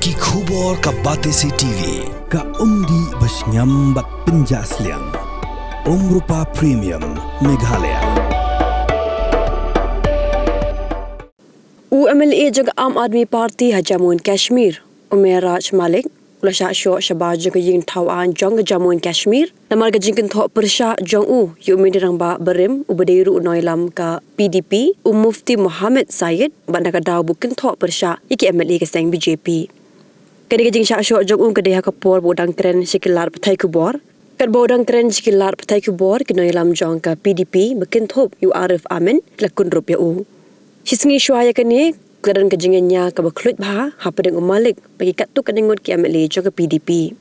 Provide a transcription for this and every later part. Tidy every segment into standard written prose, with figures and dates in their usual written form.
ki khubor ka Batesi TV ka umdi basnyam bat penjaslian Rupa Premium Meghalaya UMLA jaga Aam Aadmi Party Jammu and Kashmir Umair Raj Malik Ulasha Shok Shabaj jaga Ying Tawan Jong Jammu and Kashmir namar ga jingkin thok persha jong u yumindirang ba berim ubadeiru noilam ka PDP Mufti Muhammad Syed banda ka daw bukin thok persha iki MLA ka sang BJP kani ga jing sha shok jong u ka deha ka por bodang kren sikilar pathai kubor kat bodang kren sikilar pathai kubor ki noilam jong ka PDP bukin thok yu Arif Amin la Kynrup ya u hisngi shwaya kani kedan kejingnya ka baklut bha hapadeng umalik bagi katu kadengot ki MLA jong ka PDP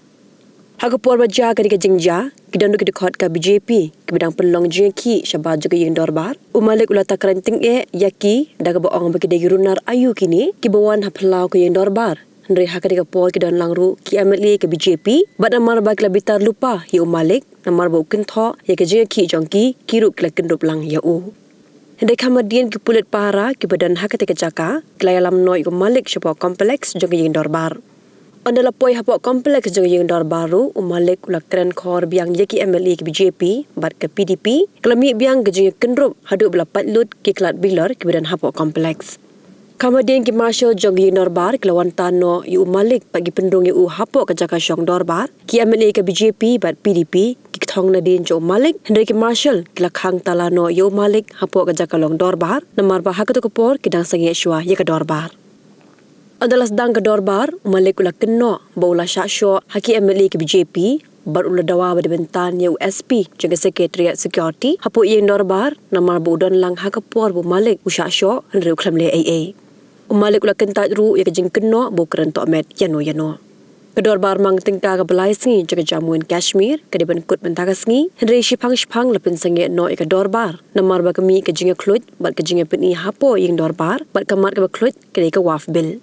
Hagapur baja kadi kejingja kidan duk dikot ka BJP ke bidang pelong jengki syabaj juga Iing Dorbar umalik ulata karanting yaki daga baong bagi degi runar ayu kini ki bawan haplau ke Iing Dorbar Henry hakadi kapor kidan langru ki MLA ke BJP bad namar bag labitar lupa ya umalik namar bau kentho ya kejengki jongki Kynrup ke Kynrup lang ya u Hendak kemudian ki pulit para ki badan hakati kejaka kelayalam noi umalik syapa kompleks jong Iing Dorbar Andala poi hapok kompleks jong Iing Dorbar umalik ulak kren khor biang yaki MLA ke BJP bat ke PDP kelami biang ke jong Kynrup hadu belapat lut ki klat bilar ke badan hapok kompleks Kemudian ki marshal jong Iing Dorbar kelawan tano yu umalik bagi pendung yu hapok kejaka syong Dorbar ki MLA ke BJP bat PDP ki thong nadin jong malik hendak ki marshal kelakhang talano yu malik hapok kejaka long Dorbar namar ba hakatu kapor kidang sangi syua ya ke Dorbar adalah sedang ke Dorbar umalik ula keno baula syasyo haki MLA ke BJP bar ula dawa bade bentan ya USP jaga sekretariat security hapo Iing Dorbar namar budon lang hakapor bu malik usyasyo henry uklamle AA umalik ula kentat ru ya kejing keno bu keren tok met yano ke Dorbar mang tingka ke belai sengi jaga Jammu and Kashmir ke deban kut bentaka sengi henry shipang lepin sengi no ke Dorbar namar ba kemi kejing klut bat kejing peni hapo Iing Dorbar bat kamat ke klut ke waf bil